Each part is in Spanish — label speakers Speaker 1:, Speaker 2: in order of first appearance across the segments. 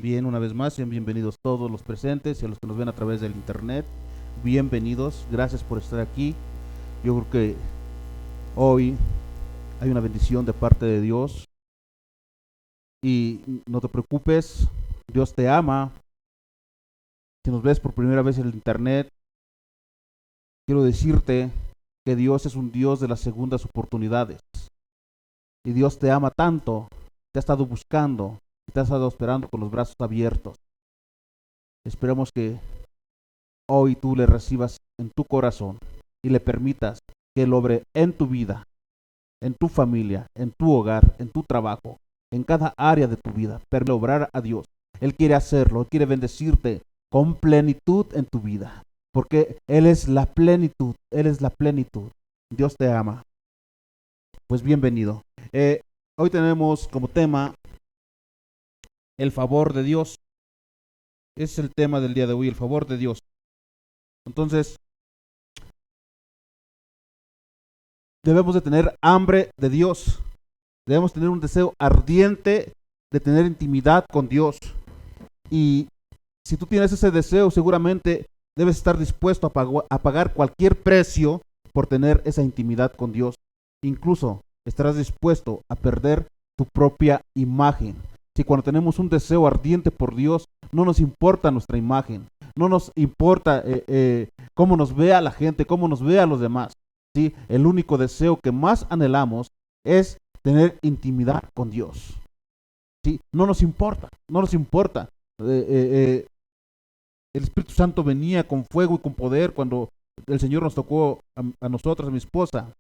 Speaker 1: Bien, una vez más, sean bienvenidos todos los presentes y a los que nos ven a través del internet. Bienvenidos, gracias por estar aquí. Yo creo que hoy hay una bendición de parte de Dios y no te preocupes, Dios te ama. Si nos ves por primera vez en el internet, quiero decirte que Dios es un Dios de las segundas oportunidades y Dios te ama tanto, te ha estado buscando y te ha estado esperando con los brazos abiertos. Esperamos que hoy tú le recibas en tu corazón y le permitas que Él obre en tu vida, en tu familia, en tu hogar, en tu trabajo, en cada área de tu vida. Pero obrar a Dios. Él quiere hacerlo, Él quiere bendecirte con plenitud en tu vida. Porque Él es la plenitud, Él es la plenitud. Dios te ama. Pues bienvenido. Hoy tenemos como tema el favor de Dios. Es el tema del día de hoy, el favor de Dios. Entonces, debemos de tener hambre de Dios. Debemos tener un deseo ardiente de tener intimidad con Dios. Y si tú tienes ese deseo, seguramente debes estar dispuesto a pagar cualquier precio por tener esa intimidad con Dios. Incluso estarás dispuesto a perder tu propia imagen. Si cuando tenemos un deseo ardiente por Dios, no nos importa nuestra imagen, no nos importa cómo nos vea la gente, cómo nos vea los demás. ¿Sí? El único deseo que más anhelamos es tener intimidad con Dios. ¿Sí? No nos importa, no nos importa. El Espíritu Santo venía con fuego y con poder cuando el Señor nos tocó a nosotros, a mi esposa.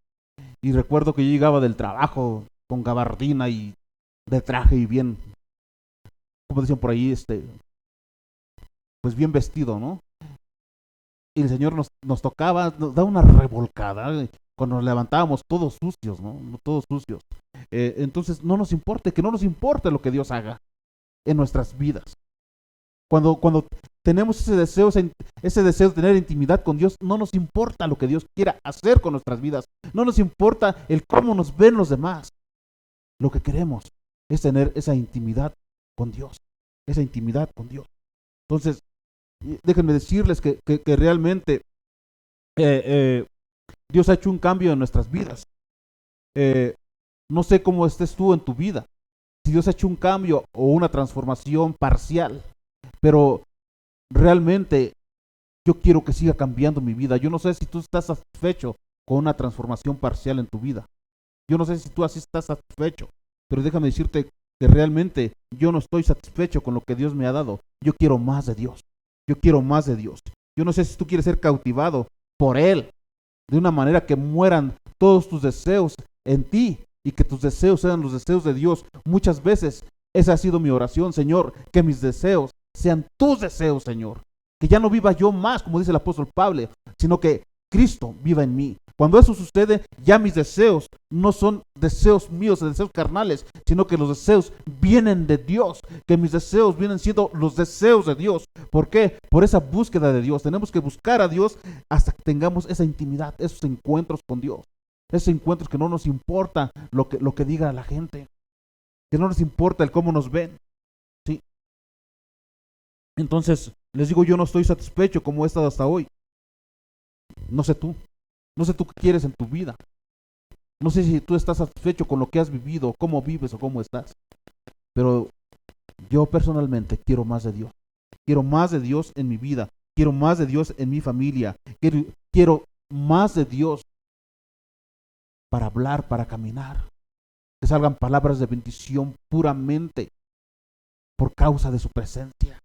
Speaker 1: Y recuerdo que yo llegaba del trabajo con gabardina y de traje y bien, como dicen por ahí, pues bien vestido, ¿no? Y el Señor nos tocaba, nos da una revolcada cuando nos levantábamos todos sucios, ¿no? Todos sucios. Entonces no nos importe, que no nos importe lo que Dios haga en nuestras vidas. Cuando tenemos ese deseo de tener intimidad con Dios, no nos importa lo que Dios quiera hacer con nuestras vidas. No nos importa el cómo nos ven los demás. Lo que queremos es tener esa intimidad con Dios. Esa intimidad con Dios. Entonces, déjenme decirles que realmente Dios ha hecho un cambio en nuestras vidas. No sé cómo estés tú en tu vida, si Dios ha hecho un cambio o una transformación parcial, pero realmente yo quiero que siga cambiando mi vida. Yo no sé si tú estás satisfecho con una transformación parcial en tu vida. Yo no sé si tú así estás satisfecho, pero déjame decirte que realmente yo no estoy satisfecho con lo que Dios me ha dado. Yo quiero más de Dios. Yo quiero más de Dios. Yo no sé si tú quieres ser cautivado por Él, de una manera que mueran todos tus deseos en ti y que tus deseos sean los deseos de Dios. Muchas veces esa ha sido mi oración, Señor, que mis deseos sean tus deseos, Señor. Que ya no viva yo más, como dice el apóstol Pablo, sino que Cristo viva en mí. Cuando eso sucede, ya mis deseos no son deseos míos, deseos carnales, sino que los deseos vienen de Dios, que mis deseos vienen siendo los deseos de Dios. ¿Por qué? Por esa búsqueda de Dios. Tenemos que buscar a Dios hasta que tengamos esa intimidad, esos encuentros con Dios. Esos encuentros que no nos importa lo que diga la gente, que no nos importa el cómo nos ven. ¿Sí? Entonces, les digo, yo no estoy satisfecho como he estado hasta hoy. No sé tú qué quieres en tu vida. No sé si tú estás satisfecho con lo que has vivido, cómo vives o cómo estás. Pero yo personalmente quiero más de Dios. Quiero más de Dios en mi vida. Quiero más de Dios en mi familia. Quiero más de Dios para hablar, para caminar. Que salgan palabras de bendición puramente por causa de su presencia.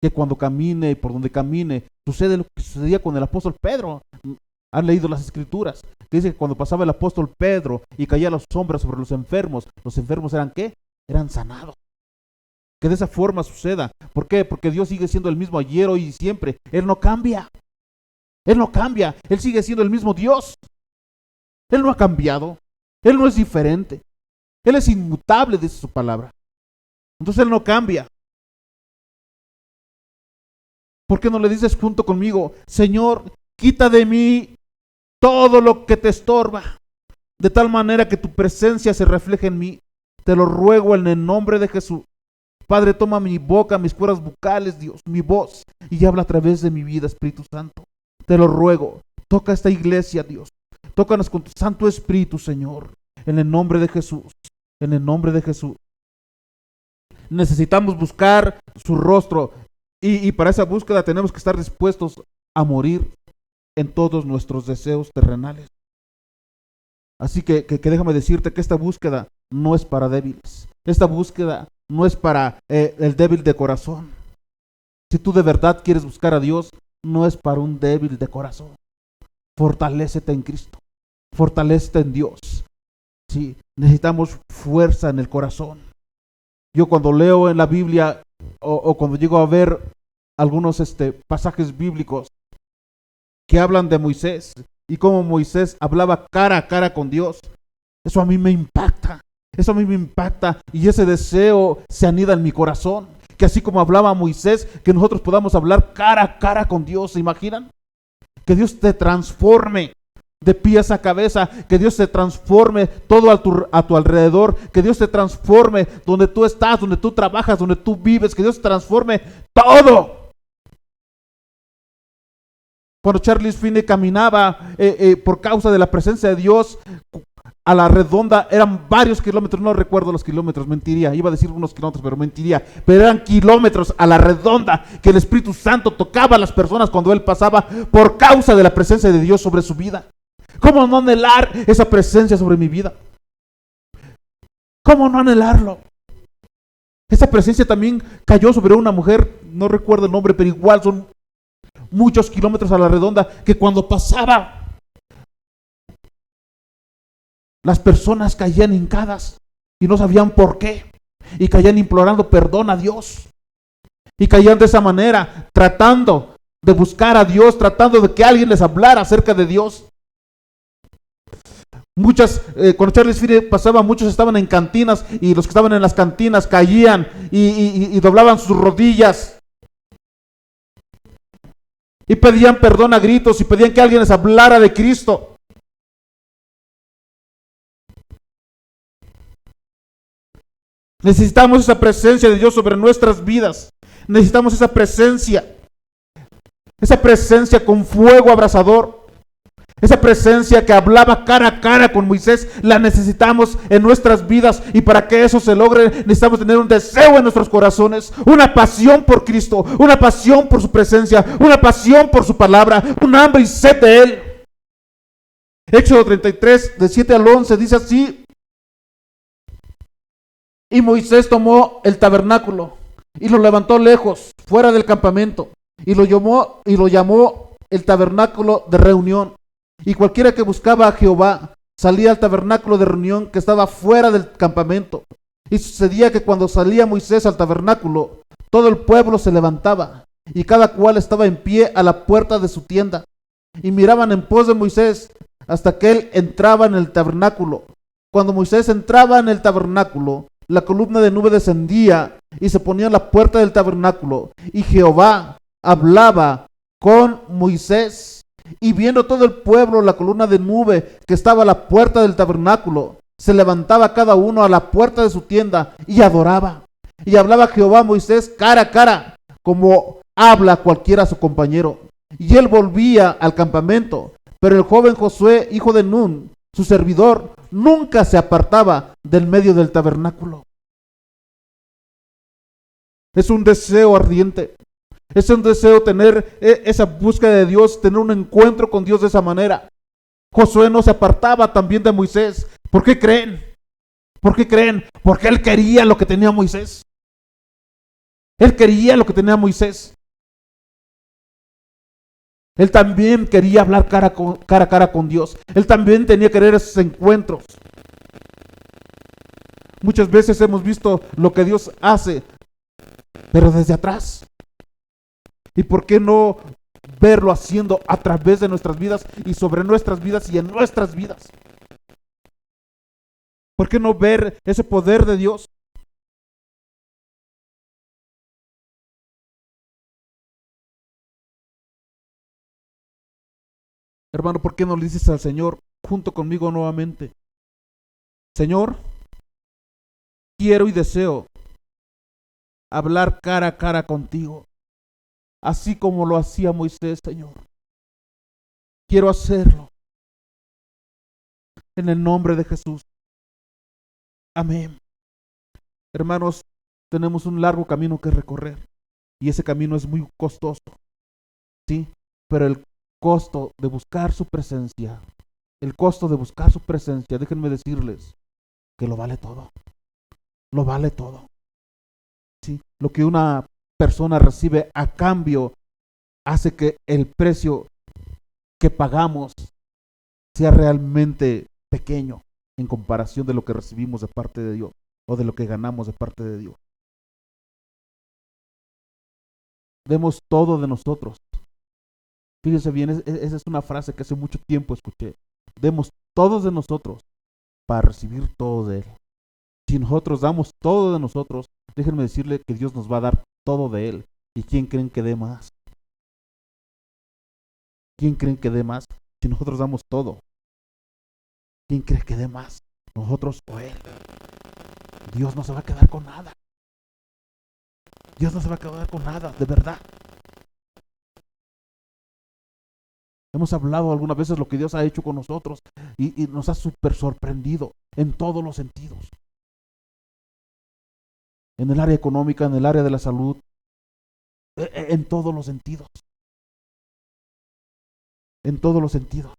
Speaker 1: Que cuando camine y por donde camine, sucede lo que sucedía con el apóstol Pedro. Han leído las escrituras, que dice que cuando pasaba el apóstol Pedro y caía la sombra sobre los enfermos ¿eran qué? Eran sanados. Que de esa forma suceda. ¿Por qué? Porque Dios sigue siendo el mismo ayer, hoy y siempre. Él no cambia. Él no cambia. Él sigue siendo el mismo Dios. Él no ha cambiado. Él no es diferente. Él es inmutable, dice su palabra. Entonces Él no cambia. ¿Por qué no le dices junto conmigo, Señor, quita de mí todo lo que te estorba, de tal manera que tu presencia se refleje en mí? Te lo ruego en el nombre de Jesús, Padre, toma mi boca, mis cuerdas vocales, Dios, mi voz, y habla a través de mi vida, Espíritu Santo. Te lo ruego, toca esta iglesia, Dios. Tócanos con tu Santo Espíritu, Señor, en el nombre de Jesús, en el nombre de Jesús. Necesitamos buscar su rostro y para esa búsqueda tenemos que estar dispuestos a morir en todos nuestros deseos terrenales. Así que déjame decirte que esta búsqueda no es para débiles. Esta búsqueda no es para el débil de corazón. Si tú de verdad quieres buscar a Dios, no es para un débil de corazón. Fortalécete en Cristo. Fortalécete en Dios. Sí, necesitamos fuerza en el corazón. Yo cuando leo en la Biblia o cuando llego a ver algunos pasajes bíblicos que hablan de Moisés y cómo Moisés hablaba cara a cara con Dios, eso a mí me impacta. Eso a mí me impacta y ese deseo se anida en mi corazón. Que así como hablaba Moisés, que nosotros podamos hablar cara a cara con Dios. ¿Se imaginan? Que Dios te transforme de pies a cabeza, que Dios te transforme todo a tu alrededor, que Dios te transforme donde tú estás, donde tú trabajas, donde tú vives, que Dios te transforme todo. Cuando Charles Finney caminaba por causa de la presencia de Dios a la redonda, eran varios kilómetros, no recuerdo los kilómetros, mentiría, iba a decir unos kilómetros, pero mentiría, pero eran kilómetros a la redonda que el Espíritu Santo tocaba a las personas cuando él pasaba por causa de la presencia de Dios sobre su vida. ¿Cómo no anhelar esa presencia sobre mi vida? ¿Cómo no anhelarlo? Esa presencia también cayó sobre una mujer, no recuerdo el nombre, pero igual son muchos kilómetros a la redonda, que cuando pasaba, las personas caían hincadas y no sabían por qué. Y caían implorando perdón a Dios. Y caían de esa manera, tratando de buscar a Dios, tratando de que alguien les hablara acerca de Dios. Cuando Charles Finney pasaba, muchos estaban en cantinas y los que estaban en las cantinas caían y doblaban sus rodillas. Y pedían perdón a gritos y pedían que alguien les hablara de Cristo. Necesitamos esa presencia de Dios sobre nuestras vidas. Necesitamos esa presencia con fuego abrasador. Esa presencia que hablaba cara a cara con Moisés, la necesitamos en nuestras vidas. Y para que eso se logre, necesitamos tener un deseo en nuestros corazones, una pasión por Cristo, una pasión por su presencia, una pasión por su palabra, un hambre y sed de Él. Éxodo 33, de 7 al 11, dice así: y Moisés tomó el tabernáculo y lo levantó lejos, fuera del campamento, y lo llamó el tabernáculo de reunión. Y cualquiera que buscaba a Jehová salía al tabernáculo de reunión que estaba fuera del campamento. Y sucedía que cuando salía Moisés al tabernáculo, todo el pueblo se levantaba, y cada cual estaba en pie a la puerta de su tienda, y miraban en pos de Moisés hasta que él entraba en el tabernáculo. Cuando Moisés entraba en el tabernáculo, la columna de nube descendía y se ponía en la puerta del tabernáculo, y Jehová hablaba con Moisés. Y viendo todo el pueblo la columna de nube que estaba a la puerta del tabernáculo, se levantaba cada uno a la puerta de su tienda y adoraba. Y hablaba Jehová a Moisés cara a cara, como habla cualquiera a su compañero. Y él volvía al campamento, pero el joven Josué, hijo de Nun, su servidor, nunca se apartaba del medio del tabernáculo. Es un deseo ardiente. Es un deseo tener esa búsqueda de Dios, tener un encuentro con Dios de esa manera. Josué no se apartaba también de Moisés. ¿Por qué creen? ¿Por qué creen? Porque él quería lo que tenía Moisés. Él quería lo que tenía Moisés. Él también quería hablar cara a cara con Dios. Él también tenía que querer esos encuentros. Muchas veces hemos visto lo que Dios hace, pero desde atrás. ¿Y por qué no verlo haciendo a través de nuestras vidas y sobre nuestras vidas y en nuestras vidas? ¿Por qué no ver ese poder de Dios? Hermano, ¿por qué no le dices al Señor junto conmigo nuevamente? Señor, quiero y deseo hablar cara a cara contigo, así como lo hacía Moisés, Señor. Quiero hacerlo en el nombre de Jesús. Amén. Hermanos, tenemos un largo camino que recorrer y ese camino es muy costoso, ¿sí? Pero el costo de buscar su presencia, déjenme decirles que lo vale todo. Lo vale todo. ¿Sí? Lo que una persona recibe a cambio hace que el precio que pagamos sea realmente pequeño en comparación de lo que recibimos de parte de Dios o de lo que ganamos de parte de Dios. Demos todo de nosotros. Fíjense bien, esa es una frase que hace mucho tiempo escuché. Demos todos de nosotros para recibir todo de Él. Si nosotros damos todo de nosotros, déjenme decirle que Dios nos va a dar todo de Él. ¿Y quién creen que dé más? ¿Quién creen que dé más? Si nosotros damos todo, ¿quién cree que dé más? ¿Nosotros o Él? Dios no se va a quedar con nada. Dios no se va a quedar con nada, de verdad. Hemos hablado algunas veces lo que Dios ha hecho con nosotros y nos ha súper sorprendido en todos los sentidos. En el área económica, en el área de la salud, en todos los sentidos. En todos los sentidos.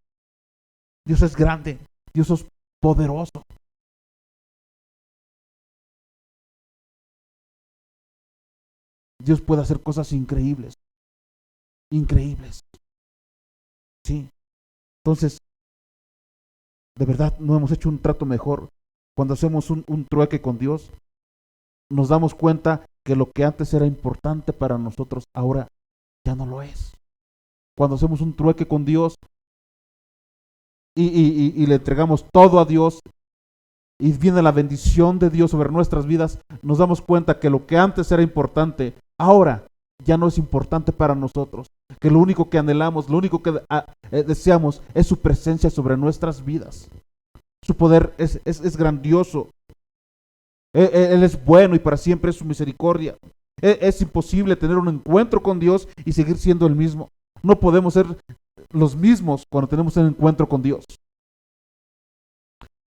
Speaker 1: Dios es grande, Dios es poderoso. Dios puede hacer cosas increíbles. Increíbles. Sí. Entonces, de verdad, no hemos hecho un trato mejor. Cuando hacemos un trueque con Dios, nos damos cuenta que lo que antes era importante para nosotros, ahora ya no lo es. Cuando hacemos un trueque con Dios y le entregamos todo a Dios y viene la bendición de Dios sobre nuestras vidas, nos damos cuenta que lo que antes era importante, ahora ya no es importante para nosotros. Que lo único que anhelamos, lo único que deseamos es su presencia sobre nuestras vidas. Su poder es grandioso. Él es bueno y para siempre es su misericordia. Es imposible tener un encuentro con Dios y seguir siendo el mismo. No podemos ser los mismos cuando tenemos un encuentro con Dios.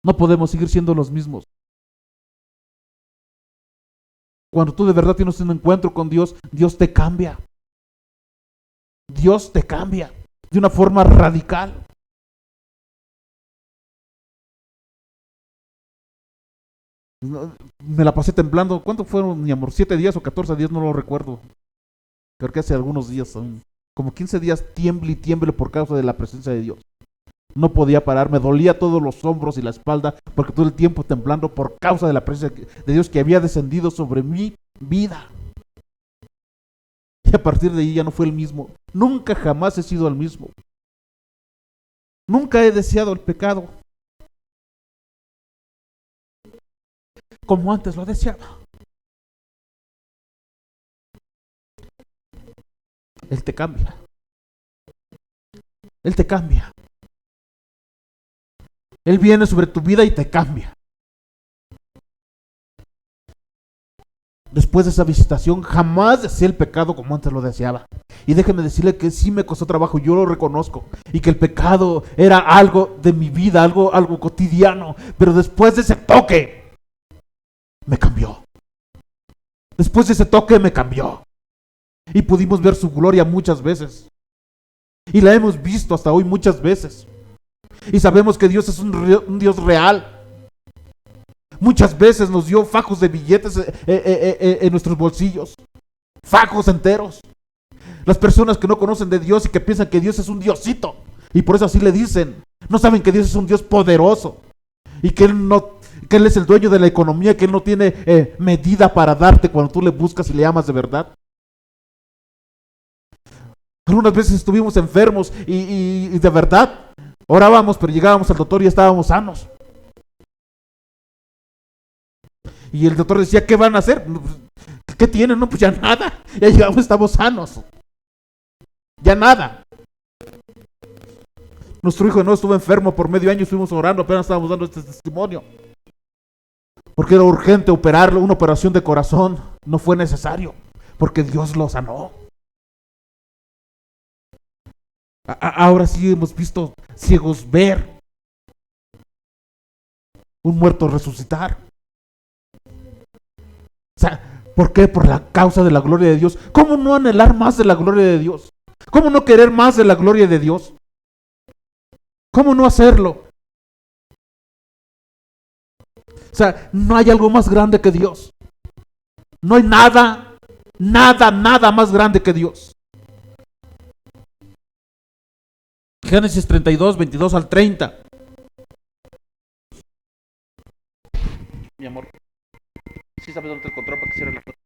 Speaker 1: No podemos seguir siendo los mismos. Cuando tú de verdad tienes un encuentro con Dios, Dios te cambia. Dios te cambia de una forma radical. Me la pasé temblando. ¿Cuánto fueron, mi amor? 7 días o 14 días, no lo recuerdo. Creo que hace algunos días, como 15 días, tiemble y tiemble por causa de la presencia de Dios. No podía parar, me dolía todos los hombros y la espalda, porque todo el tiempo temblando por causa de la presencia de Dios que había descendido sobre mi vida. Y a partir de ahí ya no fue el mismo. Nunca jamás he sido el mismo. Nunca he deseado el pecado como antes lo deseaba. Él te cambia. Él te cambia. Él viene sobre tu vida y te cambia. Después de esa visitación, jamás deseé el pecado como antes lo deseaba. Y déjeme decirle que sí me costó trabajo, yo lo reconozco. Y que el pecado era algo de mi vida, algo cotidiano. Pero después de ese toque, me cambió. Después de ese toque me cambió. Y pudimos ver su gloria muchas veces. Y la hemos visto hasta hoy muchas veces. Y sabemos que Dios es un Dios real. Muchas veces nos dio fajos de billetes en nuestros bolsillos. Fajos enteros. Las personas que no conocen de Dios y que piensan que Dios es un diosito. Y por eso así le dicen. No saben que Dios es un Dios poderoso. Y que Él es el dueño de la economía. Que Él no tiene medida para darte cuando tú le buscas y le amas de verdad. Algunas veces estuvimos enfermos y de verdad orábamos, pero llegábamos al doctor y estábamos sanos. Y el doctor decía, ¿qué van a hacer? ¿Qué tienen? No, pues ya nada. Ya llegamos, estamos sanos. Ya nada. Nuestro hijo no estuvo enfermo por medio año, estuvimos orando, apenas estábamos dando este testimonio. porque era urgente operarlo, una operación de corazón. No fue necesario, porque Dios lo sanó. Ahora sí hemos visto ciegos ver, un muerto resucitar. O sea, ¿por qué? Por la causa de la gloria de Dios. ¿Cómo no anhelar más de la gloria de Dios? ¿Cómo no querer más de la gloria de Dios? ¿Cómo no hacerlo? O sea, no hay algo más grande que Dios. No hay nada, nada más grande que Dios. Génesis 32, 22 al 30. Mi amor, ¿sí sabes dónde te encontró para que cierre la puerta?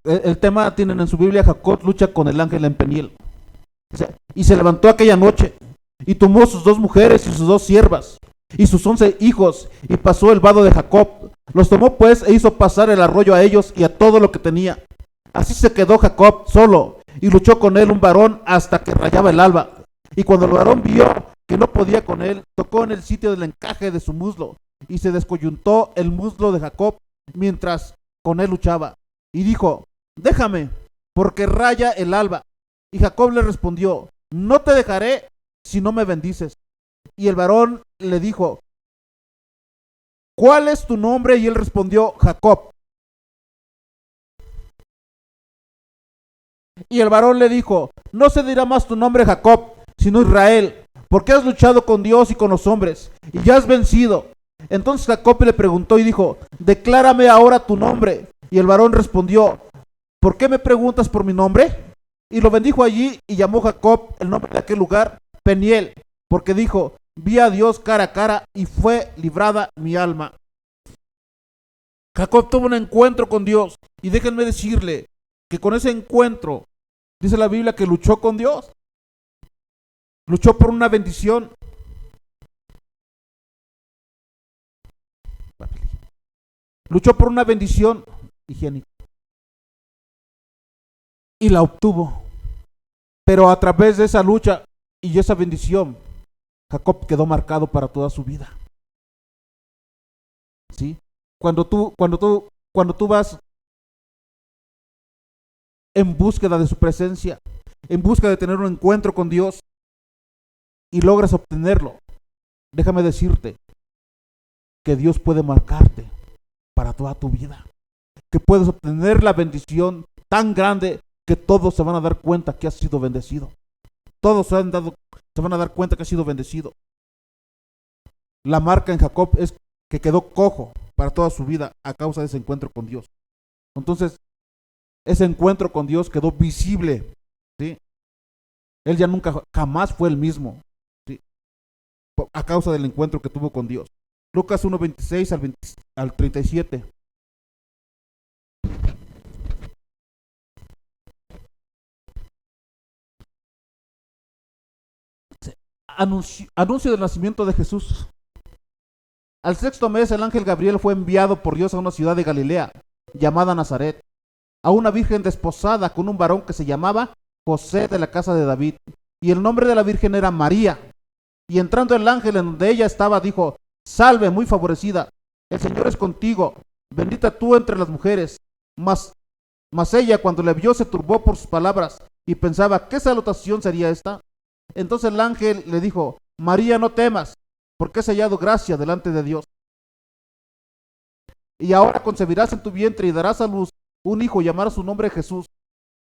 Speaker 1: El tema tienen en su Biblia: Jacob lucha con el ángel en Peniel. O sea, y se levantó aquella noche y tomó sus 2 mujeres y sus 2 siervas y sus 11 hijos y pasó el vado de Jacob. Los tomó pues e hizo pasar el arroyo a ellos y a todo lo que tenía. Así se quedó Jacob solo y luchó con él un varón hasta que rayaba el alba. Y cuando el varón vio que no podía con él, tocó en el sitio del encaje de su muslo y se descoyuntó el muslo de Jacob mientras con él luchaba. Y dijo: déjame, porque raya el alba. Y Jacob le respondió: no te dejaré si no me bendices. Y el varón le dijo: ¿cuál es tu nombre? Y él respondió: Jacob. Y el varón le dijo: no se dirá más tu nombre Jacob, sino Israel, porque has luchado con Dios y con los hombres, y ya has vencido. Entonces Jacob le preguntó y dijo: declárame ahora tu nombre. Y el varón respondió: ¿por qué me preguntas por mi nombre? Y lo bendijo allí y llamó Jacob el nombre de aquel lugar Peniel, porque dijo: vi a Dios cara a cara y fue librada mi alma. Jacob tuvo un encuentro con Dios y déjenme decirle que con ese encuentro, dice la Biblia que luchó con Dios, luchó por una bendición, luchó por una bendición higiénica y la obtuvo. Pero a través de esa lucha y esa bendición, Jacob quedó marcado para toda su vida. ¿Sí? Cuando tú vas en búsqueda de su presencia, en busca de tener un encuentro con Dios y logras obtenerlo, déjame decirte que Dios puede marcarte para toda tu vida, que puedes obtener la bendición tan grande que todos se van a dar cuenta que has sido bendecido. Todos se van a dar cuenta que has sido bendecido. La marca en Jacob es que quedó cojo para toda su vida a causa de ese encuentro con Dios. Entonces, ese encuentro con Dios quedó visible, ¿sí? Él ya nunca, jamás fue el mismo, ¿sí? A causa del encuentro que tuvo con Dios. Lucas 1:26 al 37. Anuncio del nacimiento de Jesús. Al 6.º mes el ángel Gabriel fue enviado por Dios a una ciudad de Galilea llamada Nazaret, a una virgen desposada con un varón que se llamaba José, de la casa de David, y el nombre de la virgen era María. Y entrando el ángel en donde ella estaba, dijo: salve, muy favorecida, el Señor es contigo, bendita tú entre las mujeres. Mas ella, cuando le vio, se turbó por sus palabras y pensaba: ¿qué salutación sería esta? Entonces el ángel le dijo: María, no temas, porque has hallado gracia delante de Dios. Y ahora concebirás en tu vientre y darás a luz un hijo, y llamarás su nombre Jesús.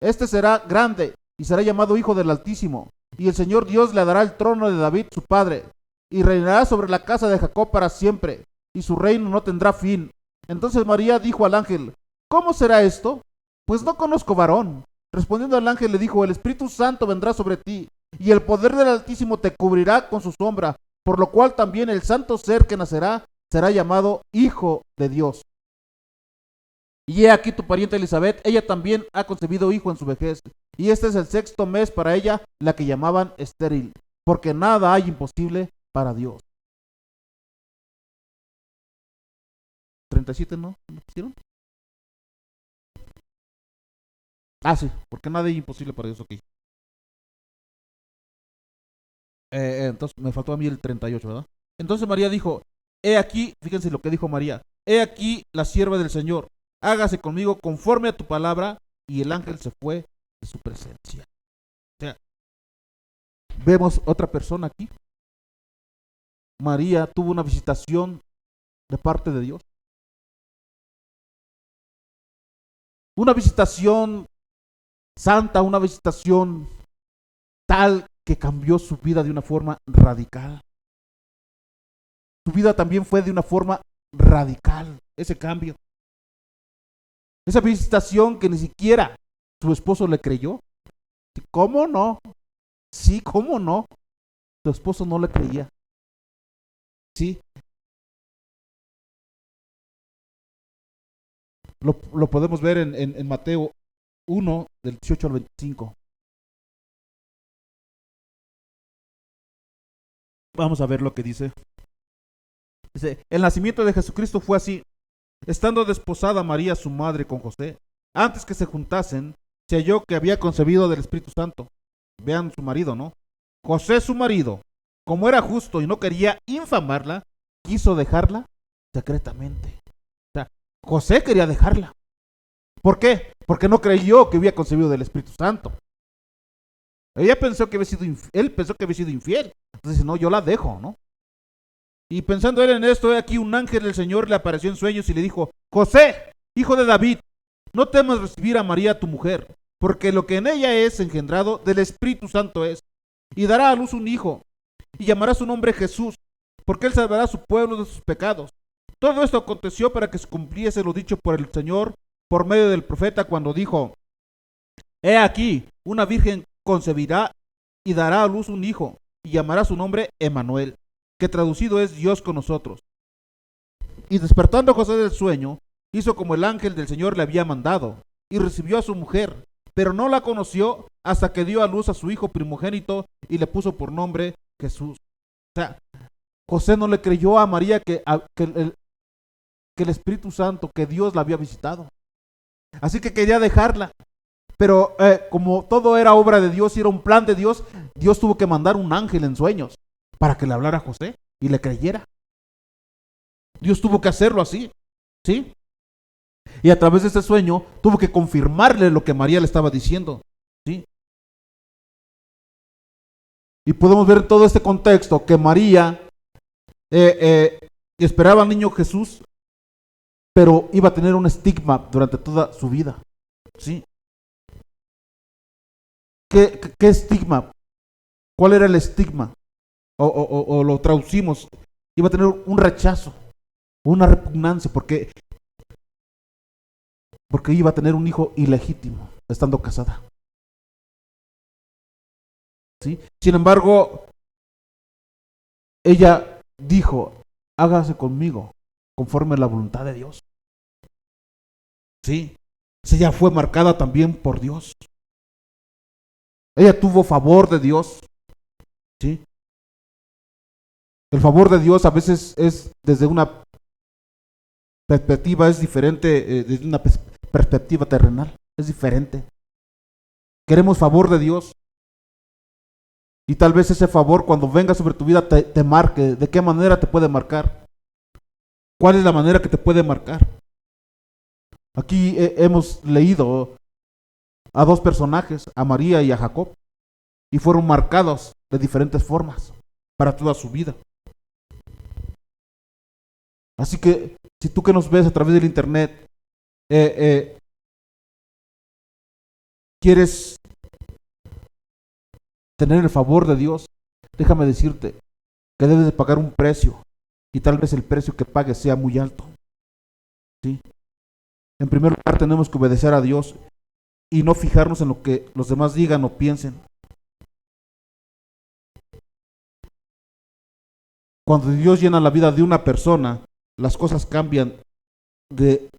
Speaker 1: Este será grande y será llamado Hijo del Altísimo. Y el Señor Dios le dará el trono de David, su padre, y reinará sobre la casa de Jacob para siempre, y su reino no tendrá fin. Entonces María dijo al ángel: ¿cómo será esto? Pues no conozco varón. Respondiendo el ángel le dijo: el Espíritu Santo vendrá sobre ti, y el poder del Altísimo te cubrirá con su sombra, por lo cual también el santo ser que nacerá será llamado Hijo de Dios. Y he aquí tu pariente Elizabeth, ella también ha concebido hijo en su vejez, y este es el 6.º mes para ella, la que llamaban estéril, porque nada hay imposible para Dios. 37, ¿no? ¿No pusieron? Ah, sí, porque nada hay imposible para Dios, ok. Entonces me faltó a mí el 38, ¿verdad? Entonces María dijo, he aquí, fíjense lo que dijo María, he aquí la sierva del Señor, hágase conmigo conforme a tu palabra, y el ángel se fue de su presencia. O sea, vemos otra persona aquí. María tuvo una visitación de parte de Dios. Una visitación santa, una visitación tal que cambió su vida de una forma radical. Su vida también fue de una forma radical, ese cambio. Esa visitación que ni siquiera su esposo le creyó. ¿Cómo no? Sí, ¿cómo no? Su esposo no le creía. Sí, lo podemos ver en Mateo 1, del 18 al 25. Vamos a ver lo que dice. Dice, el nacimiento de Jesucristo fue así. Estando desposada María, su madre, con José, antes que se juntasen, se halló que había concebido del Espíritu Santo. Vean su marido, ¿no? José, su marido, como era justo y no quería infamarla, quiso dejarla secretamente. O sea, José quería dejarla. ¿Por qué? Porque no creyó que había concebido del Espíritu Santo. Él pensó que había sido infiel. Entonces, no, yo la dejo, ¿no? Y pensando él en esto, aquí un ángel del Señor le apareció en sueños y le dijo, José, hijo de David, no temas recibir a María tu mujer, porque lo que en ella es engendrado del Espíritu Santo es, y dará a luz un hijo, y llamará su nombre Jesús, porque él salvará a su pueblo de sus pecados. Todo esto aconteció para que se cumpliese lo dicho por el Señor por medio del profeta cuando dijo, he aquí, una virgen concebirá y dará a luz un hijo, y llamará su nombre Emmanuel, que traducido es Dios con nosotros. Y despertando José del sueño, hizo como el ángel del Señor le había mandado, y recibió a su mujer, pero no la conoció hasta que dio a luz a su hijo primogénito y le puso por nombre Jesús. O sea, José no le creyó a María que el Espíritu Santo, que Dios la había visitado. Así que quería dejarla. Pero como todo era obra de Dios y era un plan de Dios, Dios tuvo que mandar un ángel en sueños para que le hablara a José y le creyera. Dios tuvo que hacerlo así, ¿sí? Y a través de ese sueño tuvo que confirmarle lo que María le estaba diciendo, ¿sí? Y podemos ver en todo este contexto que María esperaba al niño Jesús, pero iba a tener un estigma durante toda su vida, ¿sí? ¿Qué estigma? ¿Cuál era el estigma? O lo traducimos, iba a tener un rechazo, una repugnancia, porque iba a tener un hijo ilegítimo, estando casada. ¿Sí? Sin embargo, ella dijo, hágase conmigo conforme a la voluntad de Dios. ¿Sí? Ella fue marcada también por Dios. Ella tuvo favor de Dios. ¿Sí? El favor de Dios a veces es desde una perspectiva, es diferente, desde una perspectiva terrenal, es diferente. Queremos favor de Dios. Y tal vez ese favor cuando venga sobre tu vida te marque. ¿De qué manera te puede marcar? ¿Cuál es la manera que te puede marcar? Aquí hemos leído a dos personajes, a María y a Jacob, y fueron marcados de diferentes formas para toda su vida. Así que si tú que nos ves a través del internet quieres tener el favor de Dios, déjame decirte que debes de pagar un precio, y tal vez el precio que pagues sea muy alto. ¿Sí? En primer lugar tenemos que obedecer a Dios y no fijarnos en lo que los demás digan o piensen. Cuando Dios llena la vida de una persona, las cosas cambian de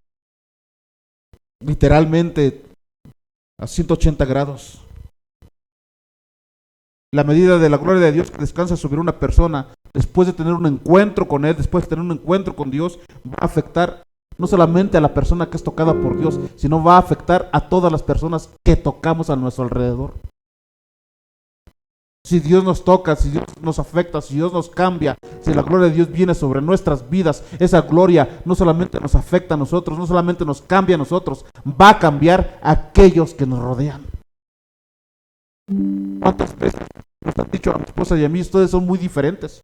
Speaker 1: literalmente a 180 grados. La medida de la gloria de Dios que descansa sobre una persona después de tener un encuentro con Él, después de tener un encuentro con Dios, va a afectar no solamente a la persona que es tocada por Dios, sino va a afectar a todas las personas que tocamos a nuestro alrededor. Si Dios nos toca, si Dios nos afecta, si Dios nos cambia, si la gloria de Dios viene sobre nuestras vidas, esa gloria no solamente nos afecta a nosotros, no solamente nos cambia a nosotros, va a cambiar a aquellos que nos rodean. ¿Cuántas veces nos han dicho a mi esposa y a mí, ustedes son muy diferentes?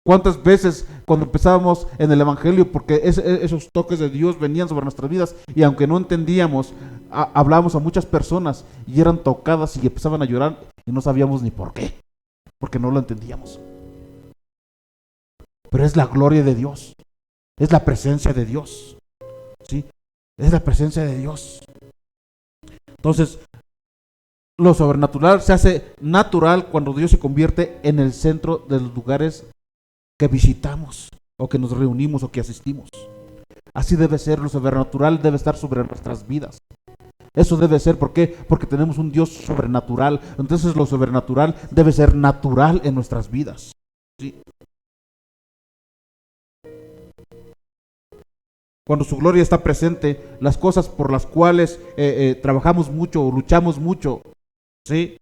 Speaker 1: ¿Cuántas veces cuando empezábamos en el Evangelio, porque esos toques de Dios venían sobre nuestras vidas y aunque no entendíamos, hablábamos a muchas personas y eran tocadas y empezaban a llorar y no sabíamos ni por qué, porque no lo entendíamos? Pero es la gloria de Dios, es la presencia de Dios, ¿sí? Es la presencia de Dios. Entonces, lo sobrenatural se hace natural cuando Dios se convierte en el centro de los lugares que visitamos, o que nos reunimos, o que asistimos. Así debe ser, lo sobrenatural debe estar sobre nuestras vidas. Eso debe ser, ¿por qué? Porque tenemos un Dios sobrenatural. Entonces lo sobrenatural debe ser natural en nuestras vidas, ¿sí? Cuando su gloria está presente, las cosas por las cuales trabajamos mucho o luchamos mucho, ¿sí?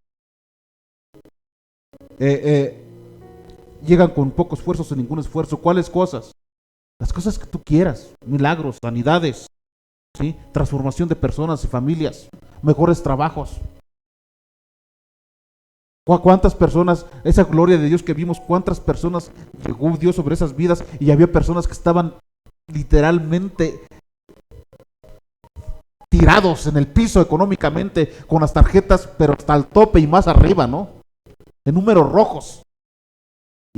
Speaker 1: Llegan con poco esfuerzo, sin ningún esfuerzo. ¿Cuáles cosas? Las cosas que tú quieras, milagros, sanidades, ¿sí? Transformación de personas y familias, mejores trabajos. ¿Cuántas personas, esa gloria de Dios que vimos, cuántas personas llegó Dios sobre esas vidas y había personas que estaban literalmente tirados en el piso económicamente, con las tarjetas, pero hasta el tope y más arriba, ¿no? En números rojos.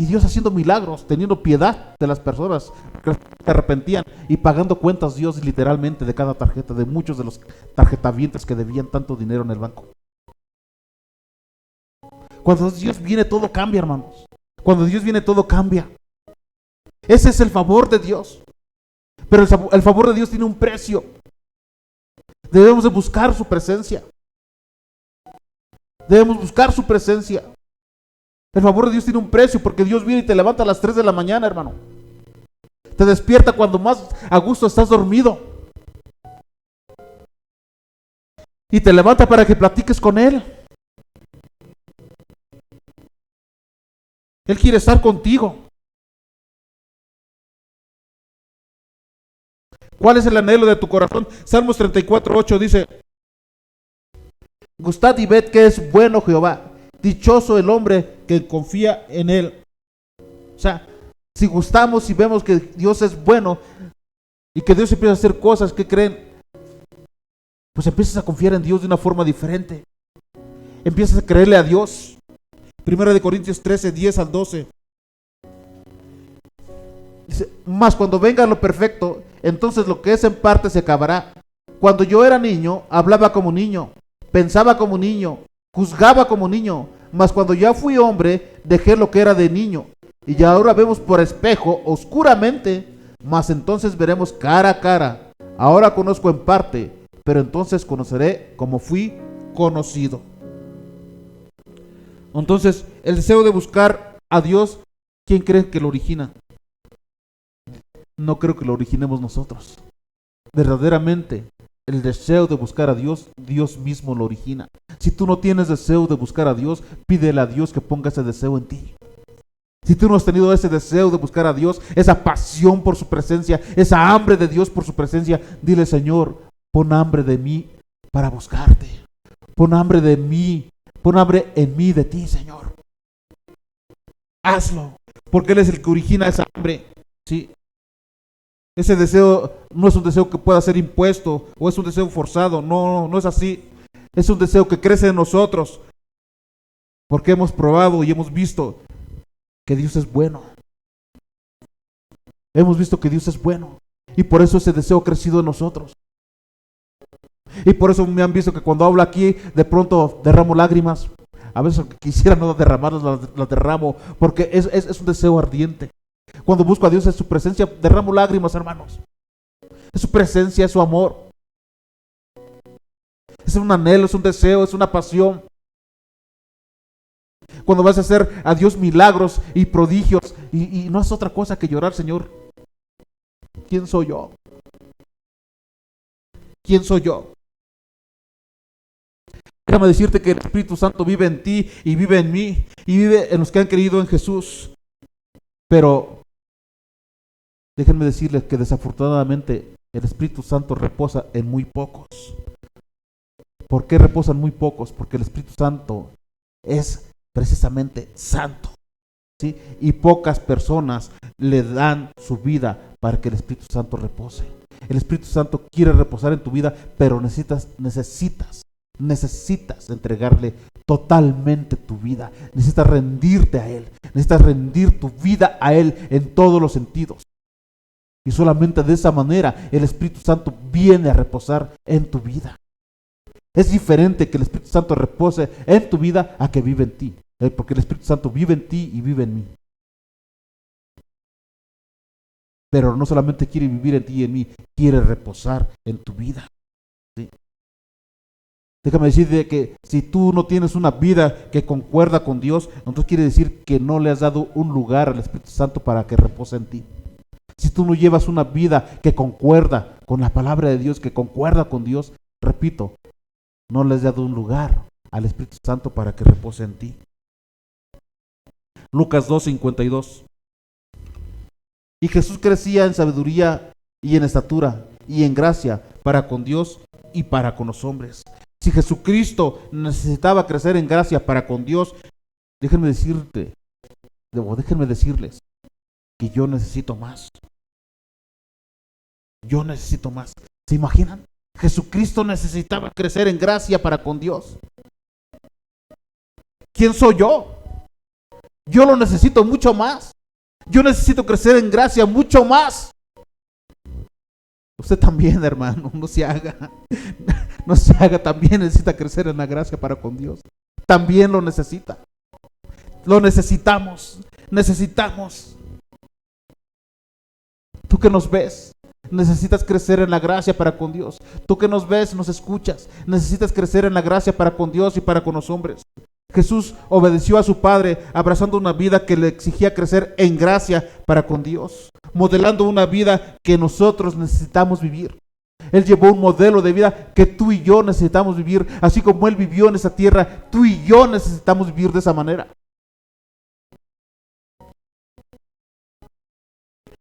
Speaker 1: Y Dios haciendo milagros, teniendo piedad de las personas que se arrepentían y pagando cuentas Dios literalmente de cada tarjeta, de muchos de los tarjetavientes que debían tanto dinero en el banco. Cuando Dios viene todo cambia, hermanos. Cuando Dios viene todo cambia. Ese es el favor de Dios. Pero el favor de Dios tiene un precio. Debemos de buscar su presencia. Debemos buscar su presencia. El favor de Dios tiene un precio, porque Dios viene y te levanta a las 3 de la mañana, hermano. Te despierta cuando más a gusto estás dormido. Y te levanta para que platiques con Él. Él quiere estar contigo. ¿Cuál es el anhelo de tu corazón? Salmos 34:8 dice: Gustad y ved que es bueno Jehová. Dichoso el hombre que confía en Él. O sea, si gustamos y vemos que Dios es bueno y que Dios empieza a hacer cosas, ¿qué creen? Pues empiezas a confiar en Dios de una forma diferente. Empiezas a creerle a Dios. 1 Corintios 13, 10 al 12. Dice: mas cuando venga lo perfecto, entonces lo que es en parte se acabará. Cuando yo era niño, hablaba como niño, pensaba como niño, juzgaba como niño, mas cuando ya fui hombre, dejé lo que era de niño. Y ya ahora vemos por espejo, oscuramente, mas entonces veremos cara a cara. Ahora conozco en parte, pero entonces conoceré como fui conocido. Entonces, el deseo de buscar a Dios, ¿quién cree que lo origina? No creo que lo originemos nosotros. Verdaderamente, el deseo de buscar a Dios, Dios mismo lo origina. Si tú no tienes deseo de buscar a Dios, pídele a Dios que ponga ese deseo en ti. Si tú no has tenido ese deseo de buscar a Dios, esa pasión por su presencia, esa hambre de Dios por su presencia, dile: Señor, pon hambre de mí para buscarte. Pon hambre de mí, pon hambre en mí de ti, Señor. Hazlo, porque Él es el que origina esa hambre. ¿Sí? Ese deseo no es un deseo que pueda ser impuesto o es un deseo forzado. No, no es así. Es un deseo que crece en nosotros porque hemos probado y hemos visto que Dios es bueno. Hemos visto que Dios es bueno y por eso ese deseo ha crecido en nosotros. Y por eso me han visto que cuando hablo aquí de pronto derramo lágrimas. A veces quisiera no derramarlas, las derramo porque es un deseo ardiente. Cuando busco a Dios en su presencia, derramo lágrimas, hermanos. Es su presencia, es su amor. Es un anhelo, es un deseo, es una pasión. Cuando vas a hacer a Dios milagros y prodigios y no es otra cosa que llorar: Señor, ¿quién soy yo? ¿Quién soy yo? Déjame decirte que el Espíritu Santo vive en ti y vive en mí y vive en los que han creído en Jesús. Pero déjenme decirles que desafortunadamente el Espíritu Santo reposa en muy pocos. ¿Por qué reposan muy pocos? Porque el Espíritu Santo es precisamente santo, ¿sí? Y pocas personas le dan su vida para que el Espíritu Santo repose. El Espíritu Santo quiere reposar en tu vida, pero necesitas entregarle totalmente tu vida. Necesitas rendirte a Él. Necesitas rendir tu vida a Él en todos los sentidos. Y solamente de esa manera el Espíritu Santo viene a reposar en tu vida. Es diferente que el Espíritu Santo repose en tu vida a que vive en ti. Porque el Espíritu Santo vive en ti y vive en mí. Pero no solamente quiere vivir en ti y en mí, quiere reposar en tu vida. ¿Sí? Déjame decirte que si tú no tienes una vida que concuerda con Dios, entonces quiere decir que no le has dado un lugar al Espíritu Santo para que repose en ti. Si tú no llevas una vida que concuerda con la palabra de Dios, que concuerda con Dios, repito, no le has dado un lugar al Espíritu Santo para que repose en ti. Lucas 2:52. Y Jesús crecía en sabiduría y en estatura y en gracia para con Dios y para con los hombres. Si Jesucristo necesitaba crecer en gracia para con Dios, déjenme decirles que yo necesito más. Yo necesito más. ¿Se imaginan? Jesucristo necesitaba crecer en gracia para con Dios. ¿Quién soy yo? Yo lo necesito mucho más. Yo necesito crecer en gracia mucho más. Usted también, hermano, no se haga, también necesita crecer en la gracia para con Dios. También lo necesita. Lo necesitamos. Tú que nos ves, necesitas crecer en la gracia para con Dios. Tú que nos ves, nos escuchas, necesitas crecer en la gracia para con Dios y para con los hombres. Jesús obedeció a su Padre, abrazando una vida que le exigía crecer en gracia para con Dios, modelando una vida que nosotros necesitamos vivir. Él llevó un modelo de vida que tú y yo necesitamos vivir, así como Él vivió en esa tierra, tú y yo necesitamos vivir de esa manera.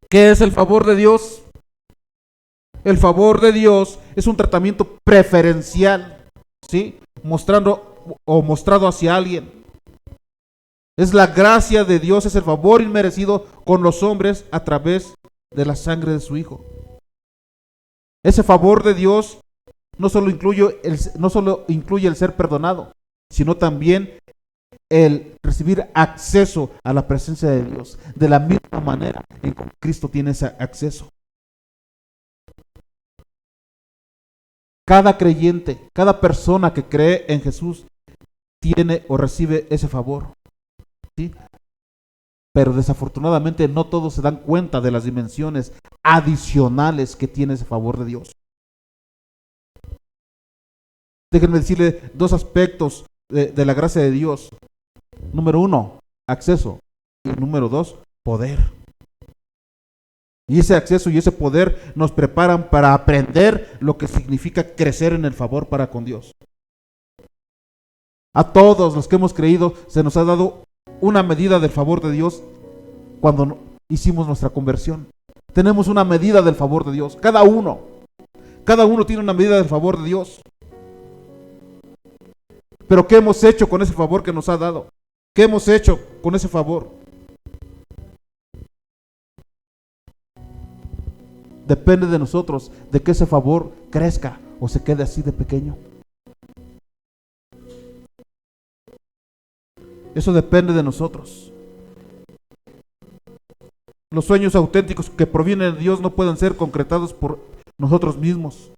Speaker 1: ¿Qué es el favor de Dios? El favor de Dios es un tratamiento preferencial, ¿sí? Mostrado hacia alguien. Es la gracia de Dios, es el favor inmerecido con los hombres a través de la sangre de su Hijo. Ese favor de Dios no solo incluye el ser perdonado, sino también el recibir acceso a la presencia de Dios, de la misma manera en que Cristo tiene ese acceso. Cada creyente, cada persona que cree en Jesús tiene o recibe ese favor, ¿sí? Pero desafortunadamente no todos se dan cuenta de las dimensiones adicionales que tiene ese favor de Dios. Déjenme decirle dos aspectos de la gracia de Dios. Número 1, acceso. Y número 2, poder. Y ese acceso y ese poder nos preparan para aprender lo que significa crecer en el favor para con Dios. A todos los que hemos creído se nos ha dado una medida del favor de Dios cuando hicimos nuestra conversión. Tenemos una medida del favor de Dios, cada uno tiene una medida del favor de Dios. Pero ¿qué hemos hecho con ese favor que nos ha dado? ¿Qué hemos hecho con ese favor? Depende de nosotros de que ese favor crezca o se quede así de pequeño. Eso depende de nosotros. Los sueños auténticos que provienen de Dios no pueden ser concretados por nosotros mismos.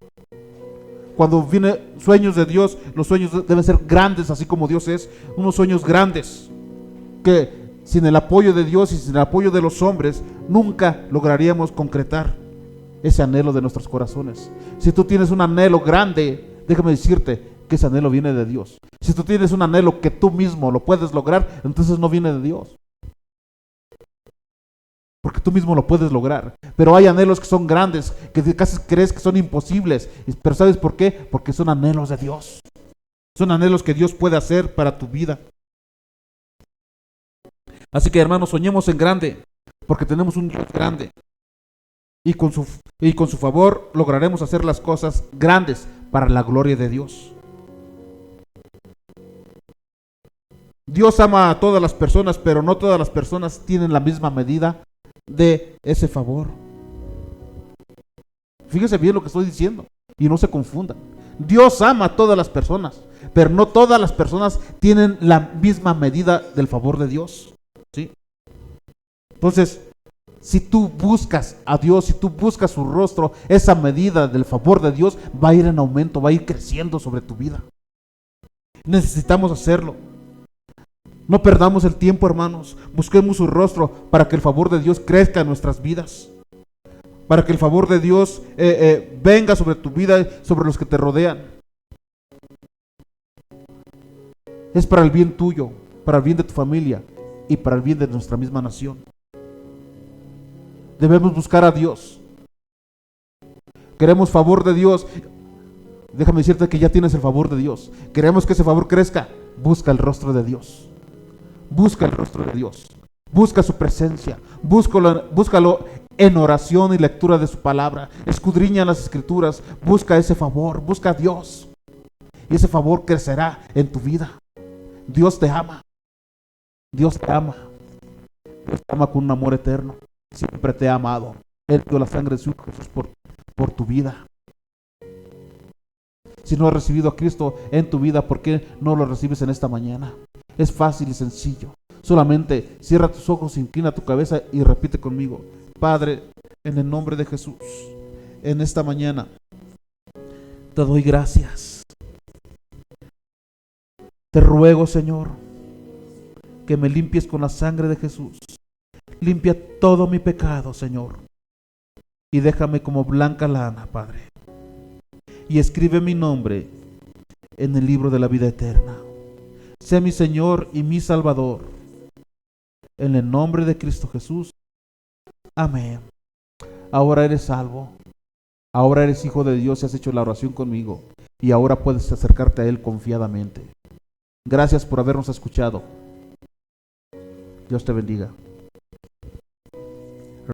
Speaker 1: Cuando vienen sueños de Dios, los sueños deben ser grandes, así como Dios es. Unos sueños grandes que sin el apoyo de Dios y sin el apoyo de los hombres nunca lograríamos concretar ese anhelo de nuestros corazones. Si tú tienes un anhelo grande, déjame decirte que ese anhelo viene de Dios. Si tú tienes un anhelo que tú mismo lo puedes lograr, entonces no viene de Dios, porque tú mismo lo puedes lograr. Pero hay anhelos que son grandes, que casi crees que son imposibles. Pero ¿sabes por qué? Porque son anhelos de Dios. Son anhelos que Dios puede hacer para tu vida. Así que, hermanos, soñemos en grande, porque tenemos un Dios grande. Y con su favor lograremos hacer las cosas grandes para la gloria de Dios. Dios ama a todas las personas, pero no todas las personas tienen la misma medida de ese favor. Fíjese bien lo que estoy diciendo y no se confundan. Dios ama a todas las personas, pero no todas las personas tienen la misma medida del favor de Dios, ¿sí? Entonces, si tú buscas a Dios, si tú buscas su rostro, esa medida del favor de Dios va a ir en aumento, va a ir creciendo sobre tu vida. Necesitamos hacerlo. No perdamos el tiempo, hermanos. Busquemos su rostro para que el favor de Dios crezca en nuestras vidas. Para que el favor de Dios venga sobre tu vida, sobre los que te rodean. Es para el bien tuyo, para el bien de tu familia y para el bien de nuestra misma nación. Debemos buscar a Dios. Queremos favor de Dios. Déjame decirte que ya tienes el favor de Dios. Queremos que ese favor crezca. Busca el rostro de Dios. Busca el rostro de Dios. Busca su presencia. Búscalo en oración y lectura de su palabra. Escudriña las escrituras. Busca ese favor. Busca a Dios. Y ese favor crecerá en tu vida. Dios te ama. Dios te ama. Dios te ama con un amor eterno. Siempre te ha amado. Él dio la sangre de su Hijo Jesús por tu vida. Si no has recibido a Cristo en tu vida, ¿por qué no lo recibes en esta mañana? Es fácil y sencillo. Solamente cierra tus ojos, inclina tu cabeza y repite conmigo: Padre, en el nombre de Jesús, en esta mañana te doy gracias. Te ruego, Señor, que me limpies con la sangre de Jesús. Limpia todo mi pecado, Señor, y déjame como blanca lana, Padre. Y escribe mi nombre en el libro de la vida eterna. Sé mi Señor y mi Salvador. En el nombre de Cristo Jesús. Amén. Ahora eres salvo. Ahora eres hijo de Dios y has hecho la oración conmigo. Y ahora puedes acercarte a Él confiadamente. Gracias por habernos escuchado. Dios te bendiga.